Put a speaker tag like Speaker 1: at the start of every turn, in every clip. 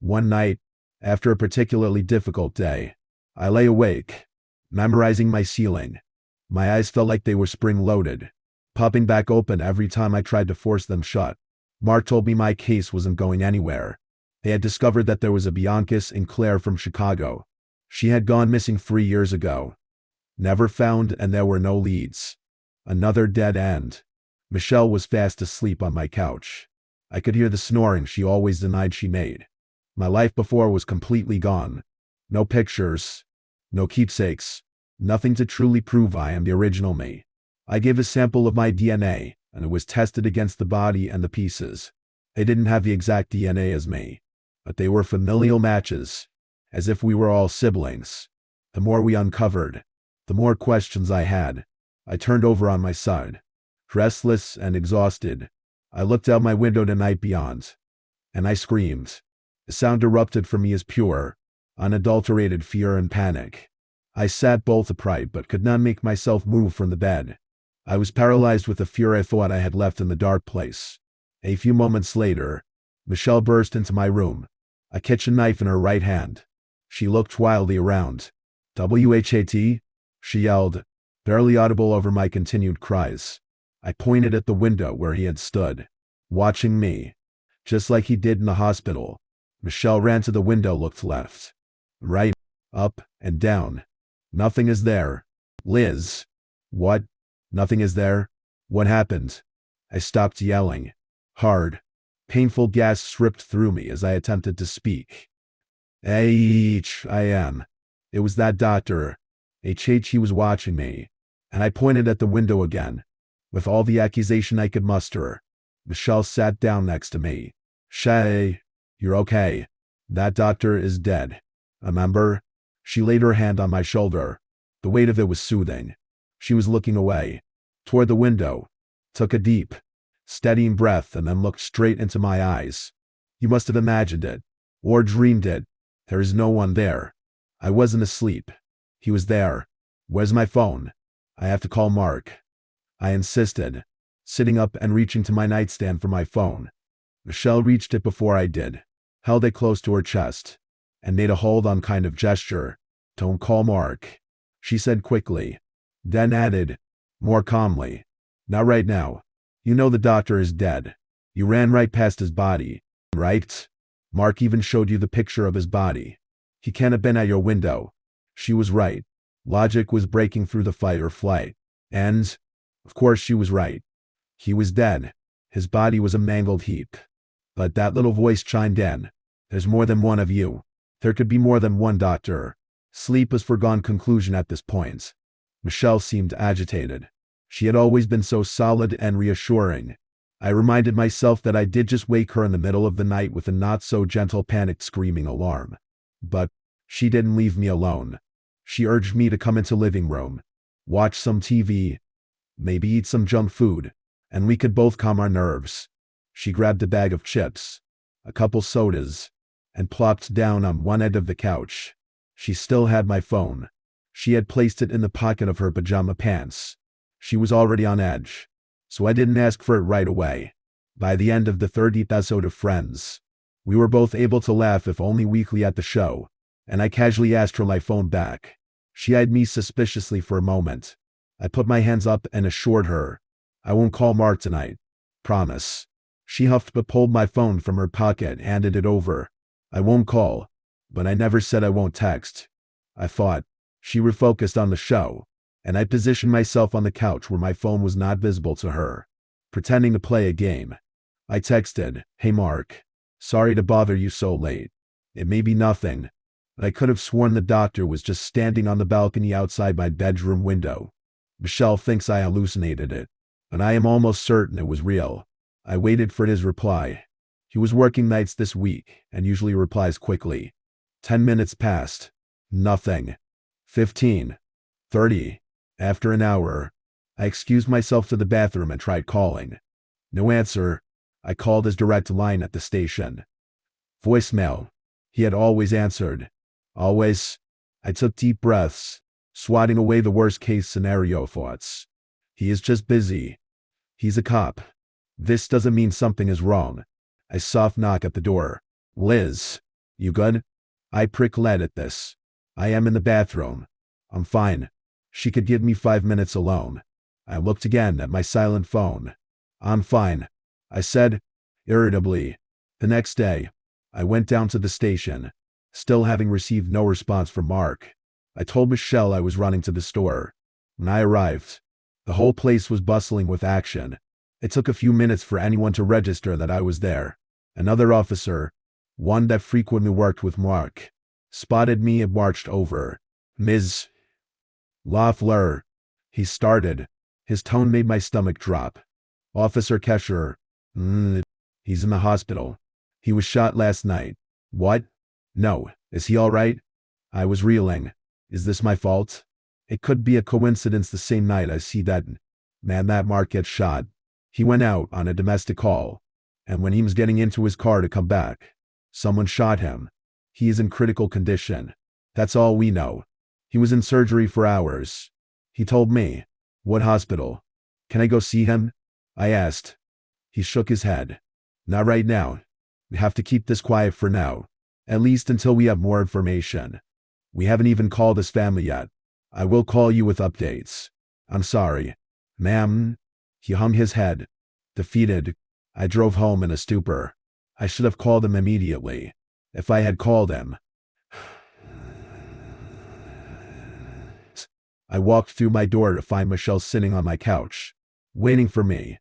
Speaker 1: One night, after a particularly difficult day, I lay awake, memorizing my ceiling. My eyes felt like they were spring-loaded, popping back open every time I tried to force them shut. Mark told me my case wasn't going anywhere. They had discovered that there was a Bianca Sinclair from Chicago. She had gone missing 3 years ago. Never found, and there were no leads. Another dead end. Michelle was fast asleep on my couch. I could hear the snoring she always denied she made. My life before was completely gone. No pictures. No keepsakes. Nothing to truly prove I am the original me. I gave a sample of my DNA, and it was tested against the body and the pieces. They didn't have the exact DNA as me, but they were familial matches, as if we were all siblings. The more we uncovered, the more questions I had. I turned over on my side. Restless and exhausted, I looked out my window to night beyond, and I screamed. The sound erupted from me as pure, unadulterated fear and panic. I sat bolt upright but could not make myself move from the bed. I was paralyzed with the fear I thought I had left in the dark place. A few moments later, Michelle burst into my room, a kitchen knife in her right hand. She looked wildly around. "WHAT?" she yelled, barely audible over my continued cries. I pointed at the window where he had stood, watching me, just like he did in the hospital. Michelle ran to the window, looked left, right, up, and down. "Nothing is there." "Liz." "What? Nothing is there? What happened?" I stopped yelling. Hard, painful gasps ripped through me as I attempted to speak. I am. It was that doctor. He was watching me, and I pointed at the window again. With all the accusation I could muster, Michelle sat down next to me. "Shay, you're okay. That doctor is dead. Remember?" She laid her hand on my shoulder. The weight of it was soothing. She was looking away, toward the window, took a deep, steadying breath, and then looked straight into my eyes. "You must have imagined it, or dreamed it. There is no one there. I wasn't asleep. He was there. Where's my phone? I have to call Mark." I insisted, sitting up and reaching to my nightstand for my phone. Michelle reached it before I did, held it close to her chest, and made a hold-on kind of gesture. "Don't call Mark," she said quickly, then added, more calmly, "Not right now. You know the doctor is dead. You ran right past his body, right? Mark even showed you the picture of his body. He can't have been at your window." She was right. Logic was breaking through the fight or flight. And, of course, she was right. He was dead. His body was a mangled heap. But that little voice chimed in. "There's more than one of you. There could be more than one doctor." Sleep was foregone conclusion at this point. Michelle seemed agitated. She had always been so solid and reassuring. I reminded myself that I did just wake her in the middle of the night with a not-so-gentle panicked screaming alarm. But she didn't leave me alone. She urged me to come into living room, watch some TV, maybe eat some junk food, and we could both calm our nerves. She grabbed a bag of chips, a couple sodas, and plopped down on one end of the couch. She still had my phone. She had placed it in the pocket of her pajama pants. She was already on edge, so I didn't ask for it right away. By the end of the 30th episode of Friends, we were both able to laugh, if only weakly, at the show, and I casually asked for my phone back. She eyed me suspiciously for a moment. I put my hands up and assured her, "I won't call Mark tonight. Promise." She huffed but pulled my phone from her pocket and handed it over. "I won't call, but I never said I won't text." I thought. She refocused on the show, and I positioned myself on the couch where my phone was not visible to her, pretending to play a game. I texted, "Hey Mark, sorry to bother you so late. It may be nothing, but I could have sworn the doctor was just standing on the balcony outside my bedroom window. Michelle thinks I hallucinated it, but I am almost certain it was real." I waited for his reply. He was working nights this week and usually replies quickly. 10 minutes passed. Nothing. 15. 30. After an hour, I excused myself to the bathroom and tried calling. No answer. I called his direct line at the station. Voicemail. He had always answered. Always. I took deep breaths, swatting away the worst-case scenario thoughts. He is just busy. He's a cop. This doesn't mean something is wrong. A soft knock at the door. "Liz." You good? I prick lead at this. I am in the bathroom. I'm fine. She could give me 5 minutes alone. I looked again at my silent phone. I'm fine, I said, irritably. The next day, I went down to the station, still having received no response from Mark. I told Michelle I was running to the store. When I arrived, the whole place was bustling with action. It took a few minutes for anyone to register that I was there. Another officer, one that frequently worked with Mark, spotted me and marched over. Ms. LaFleur, he started. His tone made my stomach drop. Officer Kesher, he's in the hospital. He was shot last night. What? No, is he all right? I was reeling. Is this my fault? It could be a coincidence the same night I see that man that Mark gets shot. He went out on a domestic call, and when he was getting into his car to come back, someone shot him. He is in critical condition. That's all we know. He was in surgery for hours. He told me. What hospital? Can I go see him? I asked. He shook his head. Not right now. We have to keep this quiet for now, at least until we have more information. We haven't even called his family yet. I will call you with updates. I'm sorry. Ma'am. He hung his head. Defeated, I drove home in a stupor. I should have called him immediately. If I had called him. I walked through my door to find Michelle sitting on my couch, waiting for me.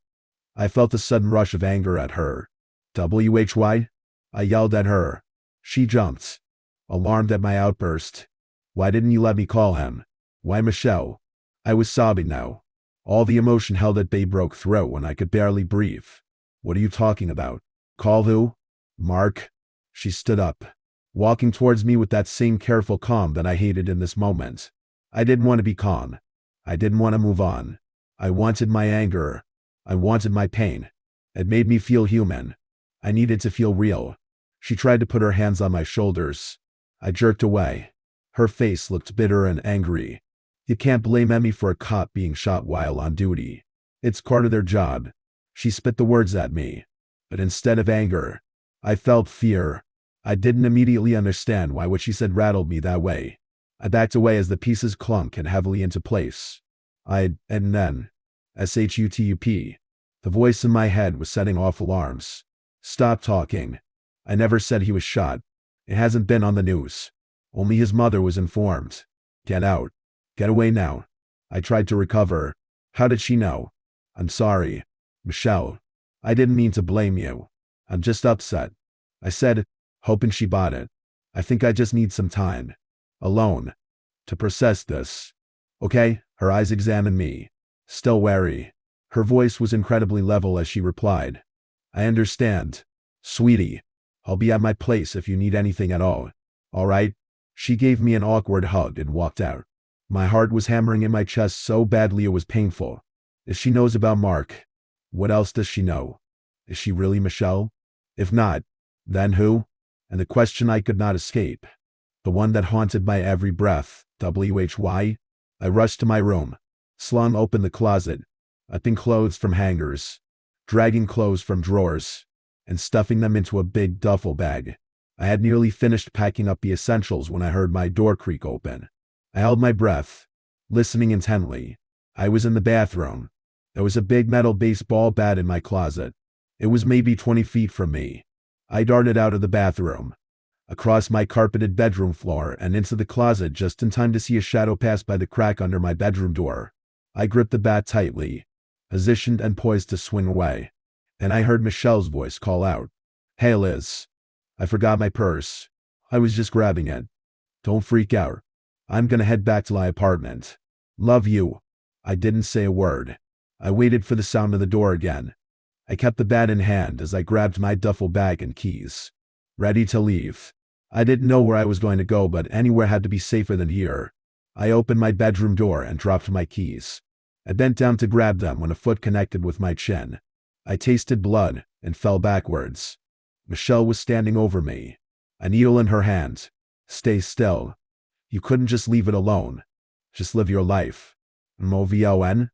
Speaker 1: I felt a sudden rush of anger at her. WHY? I yelled at her. She jumped, alarmed at my outburst. Why didn't you let me call him? Why Michelle? I was sobbing now. All the emotion held at bay broke through when I could barely breathe. What are you talking about? Call who? Mark. She stood up, walking towards me with that same careful calm that I hated in this moment. I didn't want to be calm. I didn't want to move on. I wanted my anger. I wanted my pain. It made me feel human. I needed to feel real. She tried to put her hands on my shoulders. I jerked away. Her face looked bitter and angry. You can't blame Emmy for a cop being shot while on duty. It's part of their job. She spit the words at me. But instead of anger, I felt fear. I didn't immediately understand why what she said rattled me that way. I backed away as the pieces clunk and heavily into place. And then, SHUTUP. The voice in my head was setting off alarms. Stop talking. I never said he was shot. It hasn't been on the news. Only his mother was informed. Get out. Get away now. I tried to recover. How did she know? I'm sorry. Michelle. I didn't mean to blame you. I'm just upset. I said, hoping she bought it. I think I just need some time. Alone. To process this. Okay? Her eyes examined me. Still wary. Her voice was incredibly level as she replied. I understand. Sweetie. I'll be at my place if you need anything at all. All right? She gave me an awkward hug and walked out. My heart was hammering in my chest so badly it was painful. If she knows about Mark, what else does she know? Is she really Michelle? If not, then who? And the question I could not escape. The one that haunted my every breath. WHY? I rushed to my room, slung open the closet, upping clothes from hangers, dragging clothes from drawers, and stuffing them into a big duffel bag. I had nearly finished packing up the essentials when I heard my door creak open. I held my breath, listening intently. I was in the bathroom. There was a big metal baseball bat in my closet. It was maybe 20 feet from me. I darted out of the bathroom, across my carpeted bedroom floor and into the closet just in time to see a shadow pass by the crack under my bedroom door. I gripped the bat tightly, positioned and poised to swing away. Then I heard Michelle's voice call out. Hey Liz. I forgot my purse. I was just grabbing it. Don't freak out. I'm gonna head back to my apartment. Love you. I didn't say a word. I waited for the sound of the door again. I kept the bat in hand as I grabbed my duffel bag and keys. Ready to leave. I didn't know where I was going to go, but anywhere had to be safer than here. I opened my bedroom door and dropped my keys. I bent down to grab them when a foot connected with my chin. I tasted blood and fell backwards. Michelle was standing over me, a needle in her hand. Stay still. You couldn't just leave it alone. Just live your life. MOVON?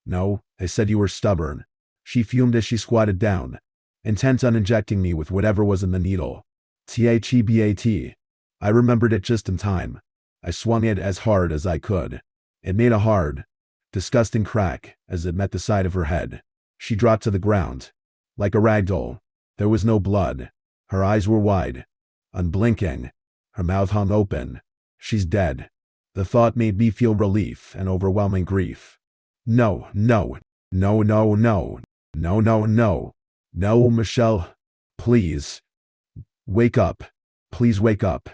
Speaker 1: No, I said you were stubborn. She fumed as she squatted down, intent on injecting me with whatever was in the needle. THEBAT. I remembered it just in time. I swung it as hard as I could. It made a hard, disgusting crack as it met the side of her head. She dropped to the ground. Like a rag doll. There was no blood. Her eyes were wide, unblinking. Her mouth hung open. She's dead. The thought made me feel relief and overwhelming grief. No, no, no, no, no, no, no, no, no, Michelle. Please. Wake up. Please wake up.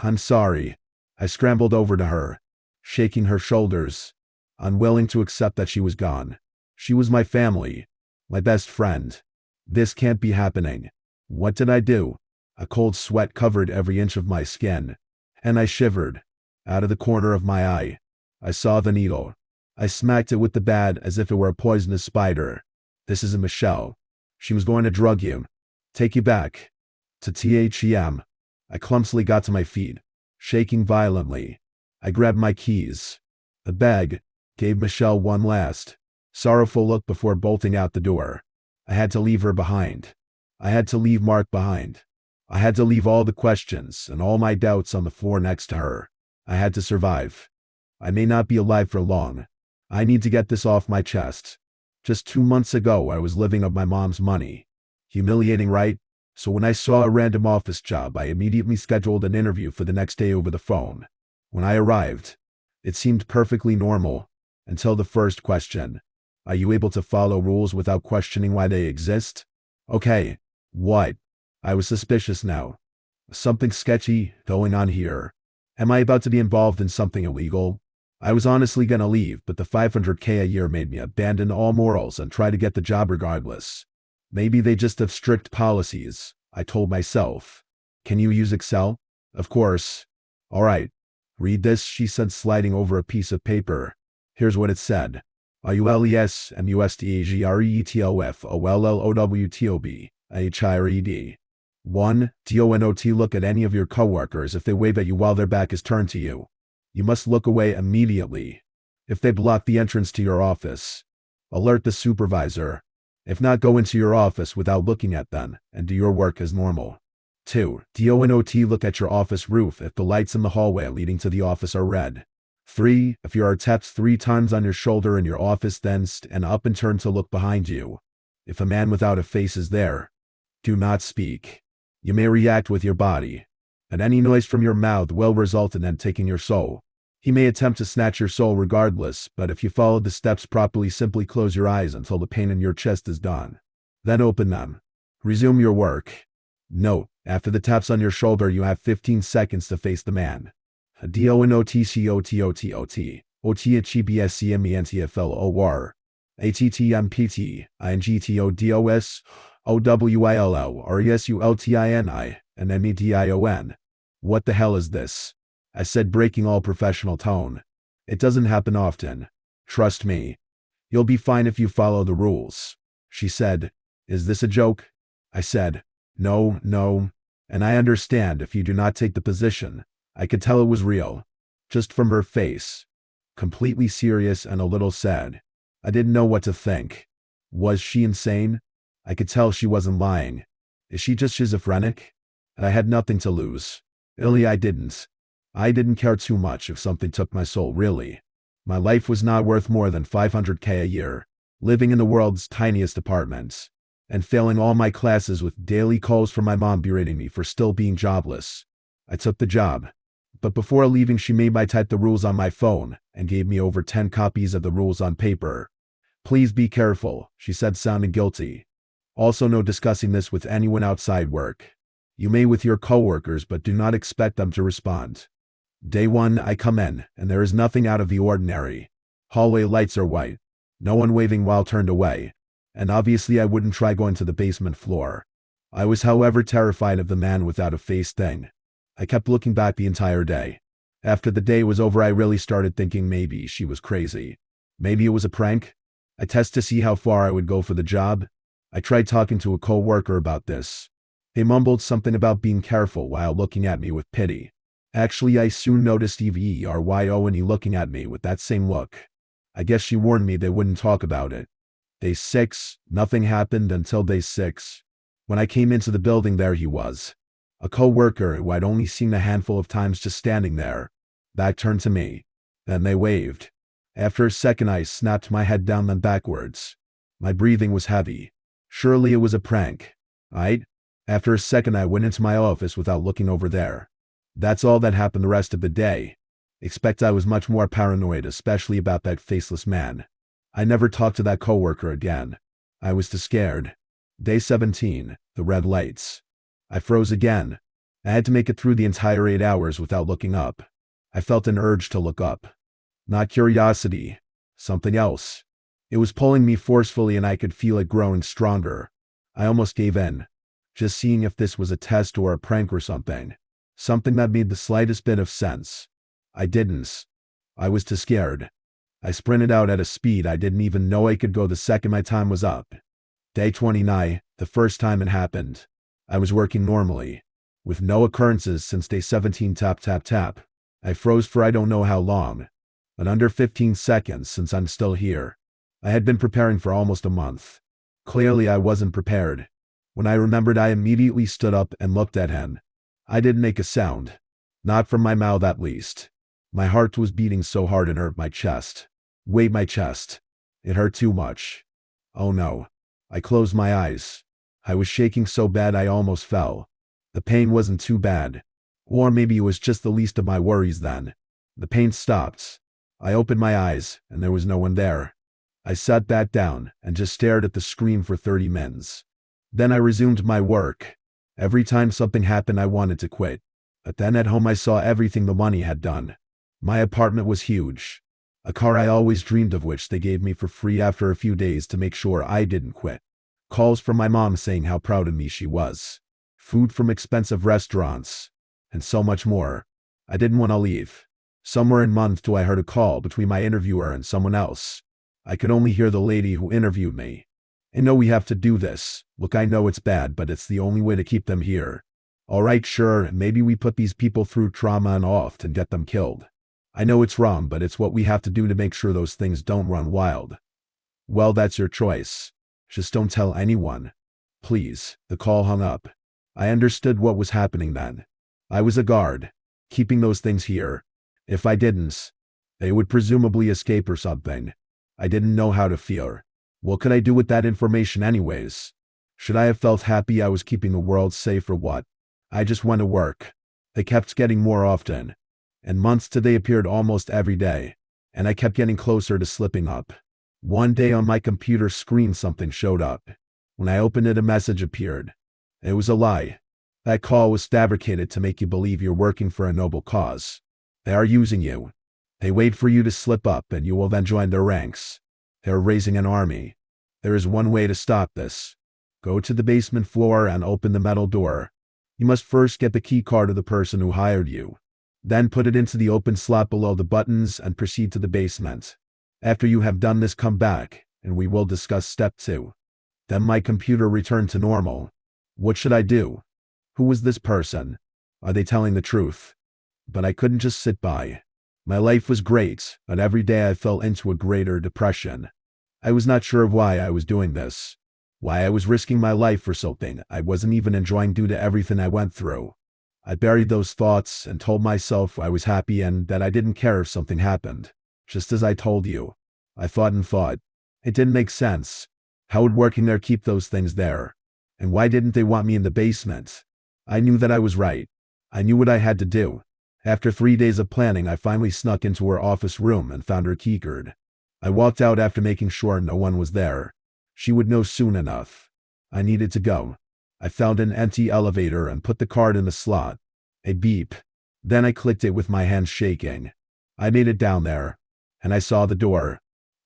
Speaker 1: I'm sorry. I scrambled over to her, shaking her shoulders, unwilling to accept that she was gone. She was my family, my best friend. This can't be happening. What did I do? A cold sweat covered every inch of my skin, and I shivered. Out of the corner of my eye, I saw the needle. I smacked it with the bat as if it were a poisonous spider. This isn't Michelle. She was going to drug you, take you back to THEM. I clumsily got to my feet, shaking violently. I grabbed my keys, the bag, gave Michelle one last, sorrowful look before bolting out the door. I had to leave her behind. I had to leave Mark behind. I had to leave all the questions and all my doubts on the floor next to her. I had to survive. I may not be alive for long. I need to get this off my chest. Just 2 months ago, I was living off my mom's money. Humiliating, right? So when I saw a random office job, I immediately scheduled an interview for the next day over the phone. When I arrived, it seemed perfectly normal, until the first question. Are you able to follow rules without questioning why they exist? Okay. What? I was suspicious now. Something sketchy going on here. Am I about to be involved in something illegal? I was honestly gonna leave, but the $500K a year made me abandon all morals and try to get the job regardless. Maybe they just have strict policies, I told myself. Can you use Excel? Of course. All right. Read this, she said, sliding over a piece of paper. Here's what it said. RULESMUSTAGRETOFOLLOWTOB HIRED. 1. DONOT. Look at any of your coworkers if they wave at you while their back is turned to you. You must look away immediately. If they block the entrance to your office, alert the supervisor. If not, go into your office without looking at them and do your work as normal. 2. DONOT. Look at your office roof if the lights in the hallway leading to the office are red. 3. If you are tapped 3 times on your shoulder in your office, then stand up and turn to look behind you. If a man without a face is there, do not speak. You may react with your body, and any noise from your mouth will result in them taking your soul. He may attempt to snatch your soul regardless, but if you follow the steps properly, simply close your eyes until the pain in your chest is done. Then open them. Resume your work. Note, after the taps on your shoulder, you have 15 seconds to face the man. DONOTCOTOTOT OTHEBSCMENTFLOR ATTMPT INGTODOS OWILL RESULTINI and MEDION. What the hell is this? I said, breaking all professional tone. It doesn't happen often. Trust me. You'll be fine if you follow the rules. She said, is this a joke? I said, no, no. And I understand if you do not take the position. I could tell it was real. Just from her face. Completely serious and a little sad. I didn't know what to think. Was she insane? I could tell she wasn't lying. Is she just schizophrenic? I had nothing to lose. I didn't care too much if something took my soul, really. My life was not worth more than $500K a year, living in the world's tiniest apartment, and failing all my classes with daily calls from my mom berating me for still being jobless. I took the job. But before leaving, she made me type the rules on my phone and gave me over 10 copies of the rules on paper. Please be careful, she said, sounding guilty. Also, no discussing this with anyone outside work. You may with your coworkers, but do not expect them to respond. Day 1, I come in, and there is nothing out of the ordinary. Hallway lights are white. No one waving while turned away. And obviously I wouldn't try going to the basement floor. I was, however, terrified of the man without a face thing. I kept looking back the entire day. After the day was over, I really started thinking maybe she was crazy. Maybe it was a prank. I tested to see how far I would go for the job. I tried talking to a co-worker about this. They mumbled something about being careful while looking at me with pity. Actually, I soon noticed EVERYONE looking at me with that same look. I guess she warned me they wouldn't talk about it. Day 6, nothing happened until day 6. When I came into the building, there he was. A co-worker who I'd only seen a handful of times just standing there. Back turned to me. Then they waved. After a second I snapped my head down then backwards. My breathing was heavy. Surely it was a prank. After a second I went into my office without looking over there. That's all that happened the rest of the day. Expect I was much more paranoid, especially about that faceless man. I never talked to that coworker again. I was too scared. Day 17, the red lights. I froze again. I had to make it through the entire 8 hours without looking up. I felt an urge to look up. Not curiosity. Something else. It was pulling me forcefully and I could feel it growing stronger. I almost gave in. Just seeing if this was a test or a prank or something. Something that made the slightest bit of sense. I didn't. I was too scared. I sprinted out at a speed I didn't even know I could go the second my time was up. Day 29, the first time it happened. I was working normally. With no occurrences since day 17 tap tap tap. I froze for I don't know how long. But under 15 seconds since I'm still here. I had been preparing for almost a month. Clearly I wasn't prepared. When I remembered I immediately stood up and looked at him. I didn't make a sound. Not from my mouth at least. My heart was beating so hard it hurt my chest. Wait, my chest. It hurt too much. Oh no. I closed my eyes. I was shaking so bad I almost fell. The pain wasn't too bad. Or maybe it was just the least of my worries then. The pain stopped. I opened my eyes, and there was no one there. I sat back down and just stared at the screen for 30 minutes. Then I resumed my work. Every time something happened I wanted to quit. But then at home I saw everything the money had done. My apartment was huge. A car I always dreamed of which they gave me for free after a few days to make sure I didn't quit. Calls from my mom saying how proud of me she was. Food from expensive restaurants. And so much more. I didn't want to leave. Somewhere in month two I heard a call between my interviewer and someone else. I could only hear the lady who interviewed me. I know we have to do this. Look, I know it's bad, but it's the only way to keep them here. Alright, sure, maybe we put these people through trauma and off and get them killed. I know it's wrong, but it's what we have to do to make sure those things don't run wild. Well, that's your choice. Just don't tell anyone. Please. The call hung up. I understood what was happening then. I was a guard, keeping those things here. If I didn't, they would presumably escape or something. I didn't know how to feel. What could I do with that information anyways? Should I have felt happy I was keeping the world safe or what? I just went to work. They kept getting more often. And months till they appeared almost every day. And I kept getting closer to slipping up. One day on my computer screen something showed up. When I opened it a message appeared. It was a lie. That call was fabricated to make you believe you're working for a noble cause. They are using you. They wait for you to slip up and you will then join their ranks. They are raising an army. There is one way to stop this. Go to the basement floor and open the metal door. You must first get the key card of the person who hired you. Then put it into the open slot below the buttons and proceed to the basement. After you have done this, come back, and we will discuss step 2. Then my computer returned to normal. What should I do? Who was this person? Are they telling the truth? But I couldn't just sit by. My life was great, but every day I fell into a greater depression. I was not sure of why I was doing this. Why I was risking my life for something I wasn't even enjoying due to everything I went through. I buried those thoughts and told myself I was happy and that I didn't care if something happened. Just as I told you. I thought and thought. It didn't make sense. How would working there keep those things there? And why didn't they want me in the basement? I knew that I was right. I knew what I had to do. After 3 days of planning, I finally snuck into her office room and found her keycard. I walked out after making sure no one was there. She would know soon enough. I needed to go. I found an empty elevator and put the card in the slot. A beep. Then I clicked it with my hands shaking. I made it down there. And I saw the door.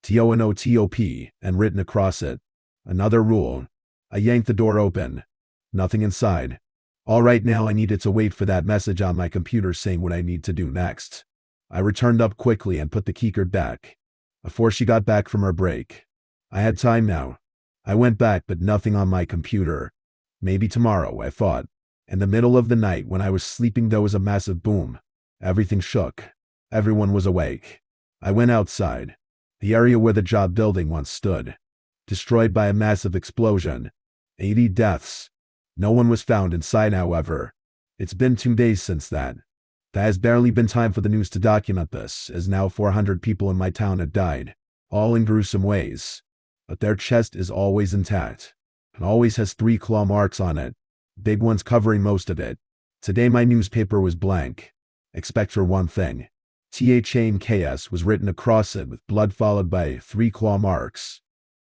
Speaker 1: TONOTOP and written across it. Another rule. I yanked the door open. Nothing inside. All right, now I needed to wait for that message on my computer saying what I need to do next. I returned up quickly and put the keycard back. Before she got back from her break. I had time now. I went back, but nothing on my computer. Maybe tomorrow, I thought. In the middle of the night when I was sleeping there was a massive boom. Everything shook. Everyone was awake. I went outside. The area where the job building once stood. Destroyed by a massive explosion. 80 deaths. No one was found inside, however. It's been 2 days since that. There has barely been time for the news to document this, as now 400 people in my town have died, all in gruesome ways. But their chest is always intact, and always has 3 claw marks on it, big ones covering most of it. Today my newspaper was blank, except for one thing. THANKS was written across it with blood followed by 3 claw marks.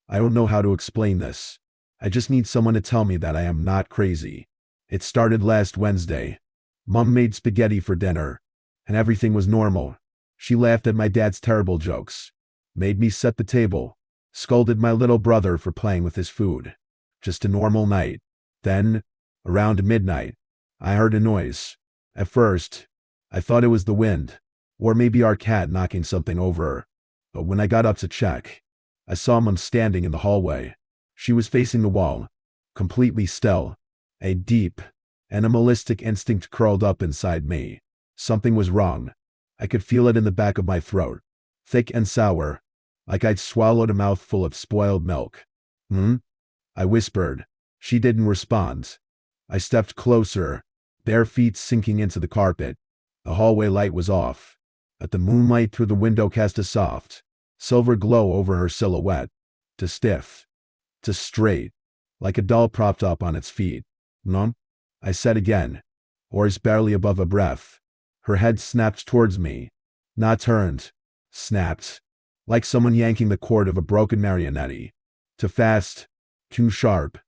Speaker 1: I don't know how to explain this. I just need someone to tell me that I am not crazy. It started last Wednesday. Mom made spaghetti for dinner, and everything was normal. She laughed at my dad's terrible jokes, made me set the table, scolded my little brother for playing with his food. Just a normal night. Then, around midnight, I heard a noise. At first, I thought it was the wind, or maybe our cat knocking something over. But when I got up to check, I saw Mom standing in the hallway. She was facing the wall, completely still. A deep, animalistic instinct crawled up inside me. Something was wrong. I could feel it in the back of my throat, thick and sour, like I'd swallowed a mouthful of spoiled milk. I whispered. She didn't respond. I stepped closer, bare feet sinking into the carpet. The hallway light was off, but the moonlight through the window cast a soft, silver glow over her silhouette, to stiff, to straight, like a doll propped up on its feet. "Mom?" I said again, voice barely above a breath. Her head snapped towards me. Not turned. Snapped. Like someone yanking the cord of a broken marionette. Too fast. Too sharp.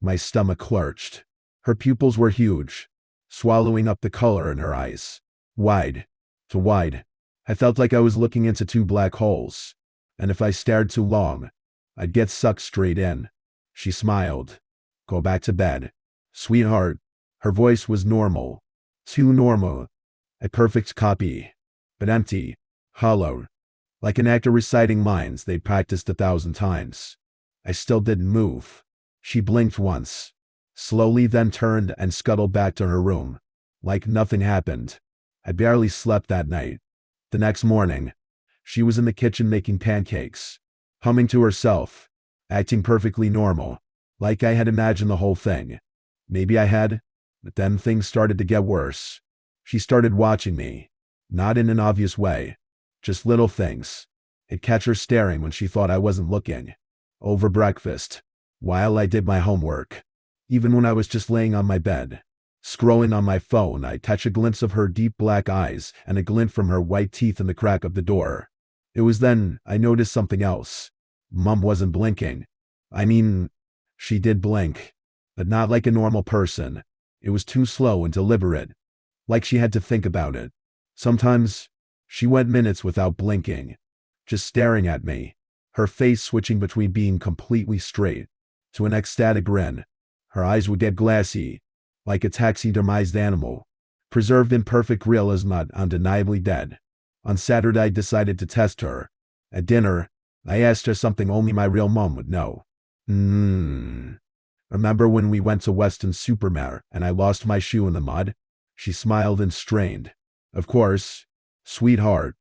Speaker 1: My stomach lurched. Her pupils were huge, swallowing up the color in her eyes. Wide. Too wide. I felt like I was looking into 2 black holes, and if I stared too long, I'd get sucked straight in. She smiled. "Go back to bed, sweetheart." Her voice was normal. Too normal. A perfect copy. But empty. Hollow. Like an actor reciting lines they'd practiced 1,000 times. I still didn't move. She blinked once, slowly, then turned and scuttled back to her room, like nothing happened. I barely slept that night. The next morning, she was in the kitchen making pancakes, humming to herself, acting perfectly normal, like I had imagined the whole thing. Maybe I had, but then things started to get worse. She started watching me, not in an obvious way, just little things. I'd catch her staring when she thought I wasn't looking. Over breakfast, while I did my homework, even when I was just laying on my bed, scrolling on my phone, I'd catch a glimpse of her deep black eyes and a glint from her white teeth in the crack of the door. It was then I noticed something else. Mom wasn't blinking. I mean, she did blink, but not like a normal person. It was too slow and deliberate, like she had to think about it. Sometimes, she went minutes without blinking, just staring at me, her face switching between being completely straight to an ecstatic grin. Her eyes would get glassy, like a taxidermized animal, preserved in perfect realism, not undeniably dead. On Saturday I decided to test her. At dinner, I asked her something only my real mom would know. Remember when we went to Weston Supermare and I lost my shoe in the mud? She smiled and strained. Of course, sweetheart.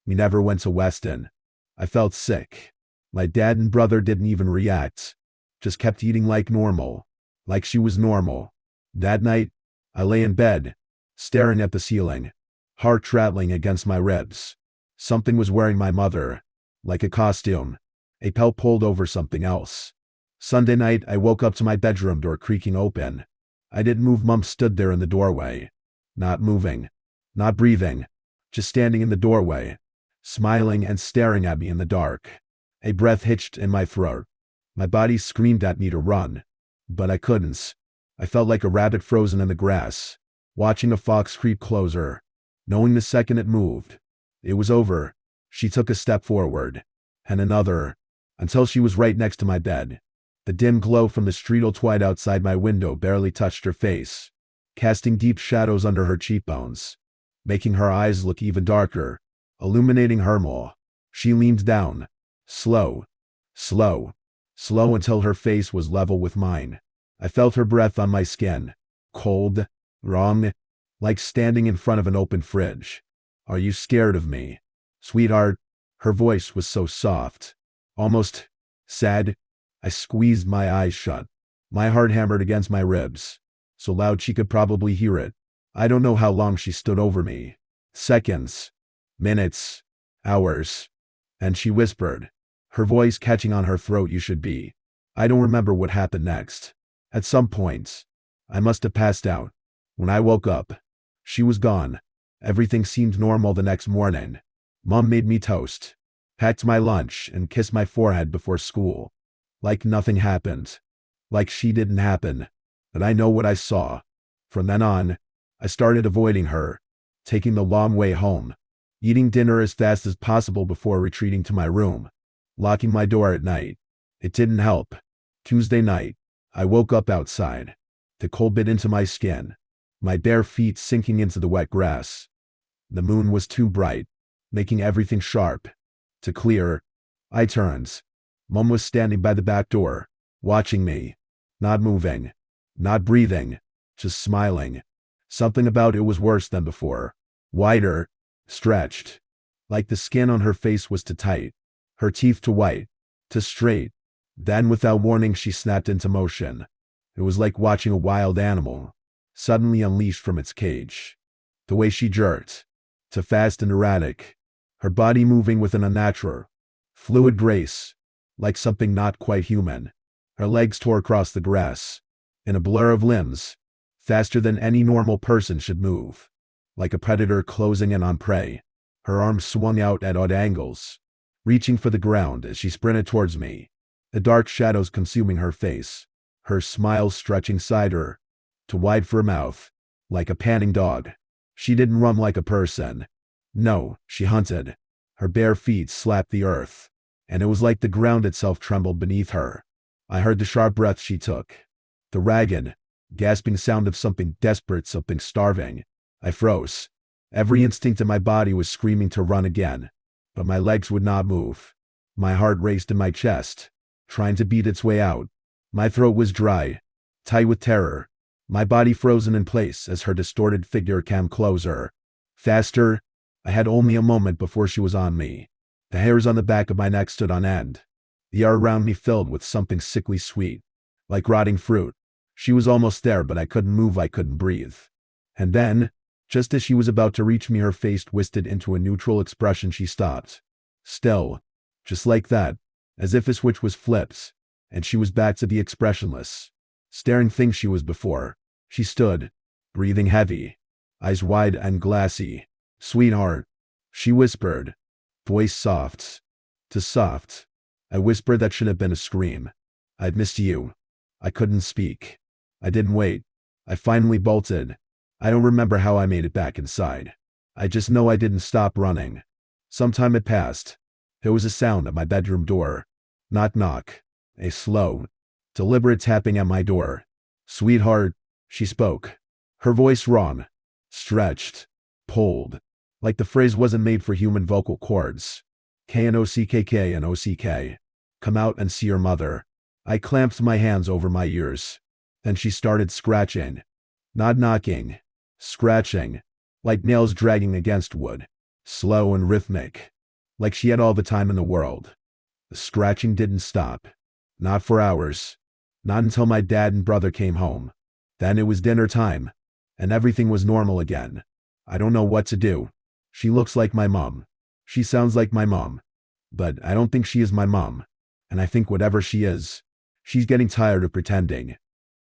Speaker 1: We never went to Weston. I felt sick. My dad and brother didn't even react. Just kept eating like normal. Like she was normal. That night, I lay in bed, staring at the ceiling, heart rattling against my ribs. Something was wearing my mother, like a costume. A pelt pulled over something else. Sunday night, I woke up to my bedroom door creaking open. I didn't move. Mom stood there in the doorway. Not moving. Not breathing. Just standing in the doorway, smiling and staring at me in the dark. A breath hitched in my throat. My body screamed at me to run, but I couldn't. I felt like a rabbit frozen in the grass, watching a fox creep closer, knowing the second it moved, it was over. She took a step forward, and another, until she was right next to my bed. The dim glow from the street light outside my window barely touched her face, casting deep shadows under her cheekbones, making her eyes look even darker, illuminating her more. She leaned down, slow, slow, slow until her face was level with mine. I felt her breath on my skin, cold, wrong, like standing in front of an open fridge. "Are you scared of me, sweetheart?" Her voice was so soft, almost sad. I squeezed my eyes shut. My heart hammered against my ribs, so loud she could probably hear it. I don't know how long she stood over me. Seconds, minutes, hours. And she whispered, her voice catching on her throat, "You should be." I don't remember what happened next. At some point, I must have passed out. When I woke up, she was gone. Everything seemed normal the next morning. Mom made me toast, packed my lunch, and kissed my forehead before school. Like nothing happened. Like she didn't happen. But I know what I saw. From then on, I started avoiding her, taking the long way home, eating dinner as fast as possible before retreating to my room, locking my door at night. It didn't help. Tuesday night, I woke up outside. The cold bit into my skin, my bare feet sinking into the wet grass. The moon was too bright, making everything sharp. To clear, I turned. Mom was standing by the back door, watching me, not moving, not breathing, just smiling. Something about it was worse than before. Wider, stretched. Like the skin on her face was too tight, her teeth too white, too straight. Then without warning she snapped into motion. It was like watching a wild animal, suddenly unleashed from its cage. The way she jerked, too fast and erratic, her body moving with an unnatural, fluid grace, like something not quite human. Her legs tore across the grass, in a blur of limbs, faster than any normal person should move. Like a predator closing in on prey, her arms swung out at odd angles, reaching for the ground as she sprinted towards me, the dark shadows consuming her face, her smile stretching side her, too wide for a mouth, like a panting dog. She didn't run like a person. No, she hunted. Her bare feet slapped the earth, and it was like the ground itself trembled beneath her. I heard the sharp breath she took, the ragged, gasping sound of something desperate, something starving. I froze. Every instinct in my body was screaming to run again, but my legs would not move. My heart raced in my chest, trying to beat its way out. My throat was dry, tight with terror, my body frozen in place as her distorted figure came closer. Faster. I had only a moment before she was on me. The hairs on the back of my neck stood on end. The air around me filled with something sickly sweet, like rotting fruit. She was almost there, but I couldn't move, I couldn't breathe. And then, just as she was about to reach me, her face twisted into a neutral expression. She stopped. Still. Just like that, as if a switch was flipped, and she was back to the expressionless, staring thing she was before. She stood, breathing heavy, eyes wide and glassy. "Sweetheart," she whispered, voice soft. Too soft. I whispered that should have been a scream. "I've missed you." I couldn't speak. I didn't wait. I finally bolted. I don't remember how I made it back inside. I just know I didn't stop running. Some time had passed. There was a sound at my bedroom door. Knock knock. A slow, deliberate tapping at my door. "Sweetheart," she spoke. Her voice wrong, stretched, pulled, like the phrase wasn't made for human vocal cords. "Knock and OCK. Come out and see your mother." I clamped my hands over my ears. Then she started scratching. Not knocking. Scratching. Like nails dragging against wood. Slow and rhythmic. Like she had all the time in the world. The scratching didn't stop. Not for hours. Not until my dad and brother came home. Then it was dinner time, and everything was normal again. I don't know what to do. She looks like my mom. She sounds like my mom. But I don't think she is my mom. And I think whatever she is, she's getting tired of pretending.